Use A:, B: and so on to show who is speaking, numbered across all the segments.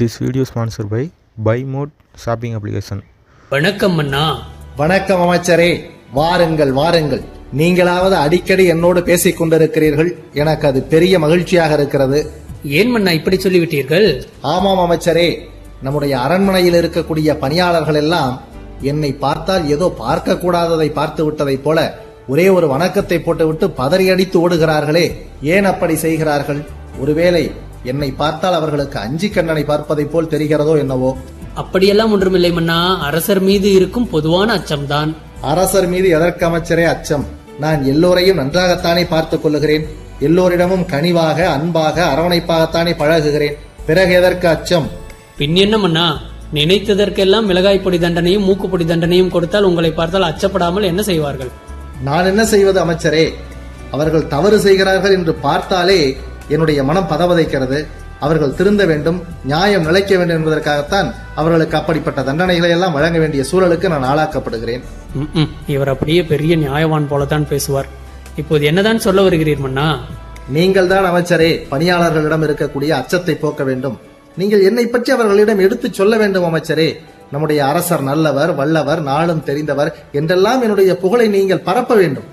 A: This video is sponsored by Buy Mode shopping application.
B: வணக்கம் அண்ணா.
C: வணக்கம் அமைச்சரே, வாருங்கள் வாருங்கள். நீங்களாவது அடிக்கடி என்னோடு பேசிக் கொண்டிருக்கிறீர்கள். எனக்கு அது பெரிய மகிழ்ச்சியாக இருக்கிறது.
B: ஏன் மன்னா இப்படி சொல்லிவிட்டீர்கள்?
C: ஆமாம் அமைச்சரே, நம்முடைய அரண்மனையில் இருக்கக்கூடிய பணியாளர்கள் எல்லாம் என்னை பார்த்தால் ஏதோ பார்க்க கூடாததை பார்த்து விட்டதை போல ஒரே ஒரு வணக்கத்தை போட்டுவிட்டு பதறியடித்து ஓடுகிறார்களே. ஏன் அப்படி செய்கிறார்கள்? ஒருவேளை என்னை பார்த்தால் அவர்களுக்கு அஞ்சி கண்ணனை பார்ப்பதை போல் தெரிகிறதோ என்னவோ.
B: அப்படியெல்லாம் ஒன்றுமில்லை மன்னா, அரசர் மீது இருக்கும் பொதுவான அச்சம்தான்.
C: அரசர் மீது எதற்கு அமைச்சரே அச்சம்? நான் எல்லோரையும் நன்றாகத்தானே பார்த்துக் கொள்ளுகிறேன். எல்லோரிடமும் கனிவாக, அன்பாக, அரவணைப்பாகத்தானே பழகுகிறேன். பிறகு எதற்கு அச்சம்?
B: பின் என்ன மன்னா, நினைத்ததற்கெல்லாம் மிளகாய் பொடி தண்டனையும் மூக்குப்பொடி தண்டனையும் கொடுத்தால் உங்களை பார்த்தால் அச்சப்படாமல் என்ன செய்வார்கள்?
C: நான் என்ன செய்வது அமைச்சரே? அவர்கள் தவறு செய்கிறார்கள் என்று பார்த்தாலே என்னுடைய மனம் பதவதைக்கிறது. அவர்கள் திருந்த வேண்டும், நியாயம் நிலைக்க வேண்டும் என்பதற்காகத்தான் அவர்களுக்கு அப்படிப்பட்ட தண்டனைகளை எல்லாம் வழங்க வேண்டிய சூழலுக்கு நான் ஆளாக்கப்படுகிறேன்.
B: இவர் அப்படியே பெரிய நியாயவான் போலத்தான் பேசுவார். இப்போது என்னதான் சொல்ல வருகிறீர் மன்னா?
C: நீங்கள் தான் அமைச்சரே பணியாளர்களிடம் இருக்கக்கூடிய அச்சத்தை போக்க வேண்டும். நீங்கள் என்னை பற்றி அவர்களிடம் எடுத்து சொல்ல வேண்டும் அமைச்சரே. நம்முடைய அரசர் நல்லவர், வல்லவர், நாளும் தெரிந்தவர் என்றெல்லாம் என்னுடைய புகழை நீங்கள் பரப்ப வேண்டும்.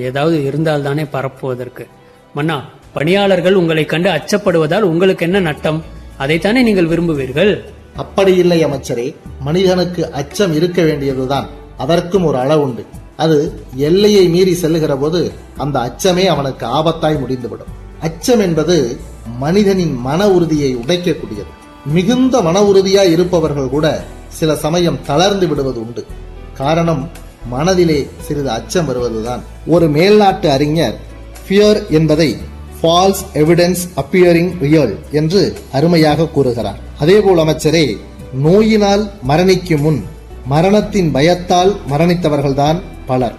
B: ஏதாவது இருந்தால் தானே பரப்புவதற்கு. மன்னா, பணியாளர்கள் உங்களை கண்டு அச்சப்படுவதால் உங்களுக்கு என்ன நட்டம்? அதைத்தானே நீங்கள் விரும்புவீர்கள்.
C: அப்படி இல்லை அமைச்சரே, மனிதனுக்கு அச்சம் இருக்க வேண்டியதுதான். அதற்கும் ஒரு அளவுண்டு. அது எல்லையை மீறி செல்லுகிற போது அந்த அச்சமே அவனுக்கு ஆபத்தாய் முடிந்துவிடும். அச்சம் என்பது மனிதனின் மன உறுதியை உடைக்கக்கூடியது. மிகுந்த மன உறுதியாய் இருப்பவர்கள் கூட சில சமயம் தளர்ந்து விடுவது உண்டு. காரணம் மனதிலே சிறிது அச்சம் வருவதுதான். ஒரு மேல்நாட்டு அறிஞர் ஃபியர் என்பதை ஃபால்ஸ் எவிடன்ஸ் அப்பியரிங் ரியல் என்று அருமையாக கூறுகிறார். அதேபோல் அமைச்சரே, நோயினால் மரணிக்கும் முன் மரணத்தின் பயத்தால் மரணித்தவர்கள்தான் பலர்.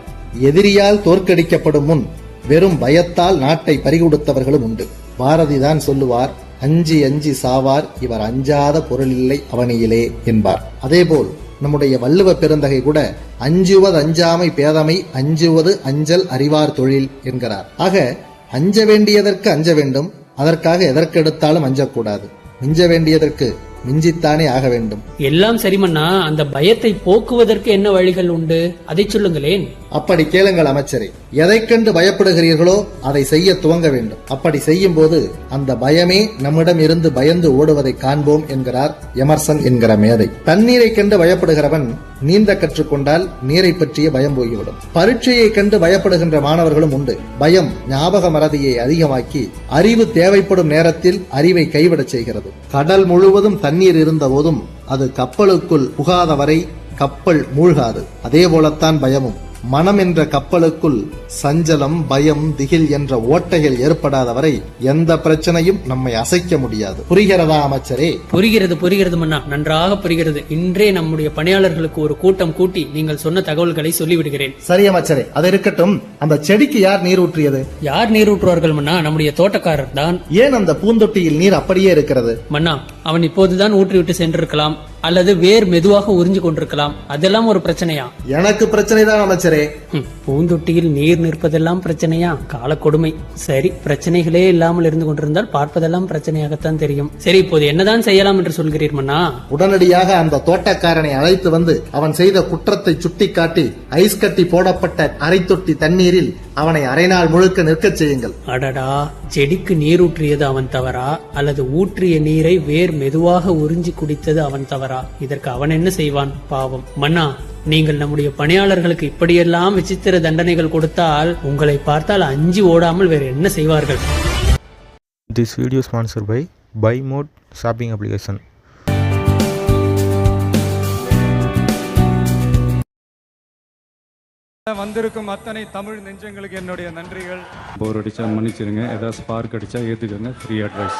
C: எதிரியால் தோற்கடிக்கப்படும் முன் வெறும் பயத்தால் நாட்டை பறிகொடுத்தவர்களும் உண்டு. பாரதிதான் சொல்லுவார், அஞ்சி அஞ்சி சாவார் இவர் அஞ்சாத பொருளில்லை அவனியிலே என்பார். அதேபோல் நம்முடைய வள்ளுவ பெருந்தகை கூட அஞ்சுவது அஞ்சாமை பேதமை, அஞ்சுவது அஞ்சல் அறிவார் தொழில் என்கிறார். ஆக அஞ்ச வேண்டியதற்கு அஞ்ச வேண்டும், அதற்காக எதற்கெடுத்தாலும் அஞ்சக்கூடாது. மிஞ்ச வேண்டியதற்கு மிஞ்சித்தானே ஆக வேண்டும்.
B: எல்லாம் சரி மன்னா, அந்த பயத்தை போக்குவதற்கு என்ன வழிகள் உண்டு? அதை சொல்லுங்களேன்.
C: அப்படி கேளுங்கள் அமைச்சரே. எதை கண்டு பயப்படுகிறீர்களோ அதை செய்ய துவங்க வேண்டும். அப்படி செய்யும் போது அந்த பயமே நம்மிடம் இருந்து பயந்து ஓடுவதை காண்போம் என்கிறார் எமர்சன் என்கிற மேதை. தண்ணீரை கண்டு பயப்படுகிறவன் நீந்த கற்றுக்கொண்டால் நீரை பற்றிய பயம் போய்விடும். பரீட்சையை கண்டு பயப்படுகின்ற மாணவர்களும் உண்டு. பயம் ஞாபக மறதியை அதிகமாக்கி அறிவு தேவைப்படும் நேரத்தில் அறிவை கைவிடச் செய்கிறது. கடல் முழுவதும் தண்ணீர் இருந்த போதும் அது கப்பலுக்குள் புகாத வரை கப்பல் மூழ்காது. அதே போலத்தான் பயமும். மனம் என்ற கப்பலுக்குள் சஞ்சலம், பயம், திகில் என்ற ஓட்டைகள் ஏற்படாத வரை எந்த பிரச்சனையும் நம்மை அசைக்க முடியாது. புரிகிறதா அமைச்சரே?
B: புரிகிறது மன்னா, நன்றாக புரிகிறது. இன்றே நம்முடைய பணியாளர்களுக்கு ஒரு கூட்டம் கூட்டி நீங்கள் சொன்ன தகவல்களை சொல்லிவிடுகிறேன்.
C: சரி அமைச்சரே, அது இருக்கட்டும். அந்த செடிக்கு யார் நீர் ஊற்றியது?
B: யார் நீர் ஊற்றுவார்கள் மன்னா? நம்முடைய தோட்டக்காரர் தான்.
C: ஏன் அந்த பூந்தொட்டியில் நீர் அப்படியே இருக்கிறது?
B: மன்னா, அவன் இப்போதுதான் ஊற்றிவிட்டு சென்றிருக்கலாம், அல்லது வேர் மெதுவாக உறிஞ்சு கொண்டிருக்கலாம். அதெல்லாம் ஒரு பிரச்சனையா?
C: எனக்கு பிரச்சனை தான் அமைச்சரே.
B: பூந்தொட்டியில் நீர் நிற்பதெல்லாம் பிரச்சனையா? கால கொடுமை. சரி, பிரச்சனைகளே இல்லாமல் இருந்து கொண்டிருந்தால் பார்ப்பதெல்லாம் பிரச்சனையாகத்தான் தெரியும். சரி, இப்போது என்னதான் செய்யலாம் என்று சொல்கிறீர் மன்னா?
C: உடனடியாக அந்த தோட்டக்காரனை அழைத்து வந்து அவன் செய்த குற்றத்தை சுட்டிக்காட்டி ஐஸ் கட்டி போடப்பட்ட அரை தொட்டி தண்ணீரில் அவனை அரை நாள் முழுக்க நிற்கச் செய்யுங்கள்.
B: அடடா, செடிக்கு நீர் ஊற்றியது அவன் தவறா, அல்லது ஊற்றிய நீரை வேர் மெதுவாக உறிஞ்சி குடித்தது அவன் தவறா? இதற்கு அவன் என்ன செய்வான்? பாவம். மன்னா, நீங்கள் நம்முடைய பணியாளர்களுக்கு இப்படியெல்லாம் விசித்திர தண்டனைகள் கொடுத்தால் உங்களை பார்த்தால் அஞ்சி ஓடாமல் வேறு என்ன செய்வார்கள்?
A: This video is sponsored by Buy Mode shopping application.
D: வந்திருக்கும் அத்தனை தமிழ் நெஞ்சங்களுக்கு என்னுடைய நன்றிகள். போர் அடிச்சா மன்னிச்சிருங்க, ஏதாவது ஸ்பார்க் அடிச்சா ஏத்துக்கங்க. Free advice.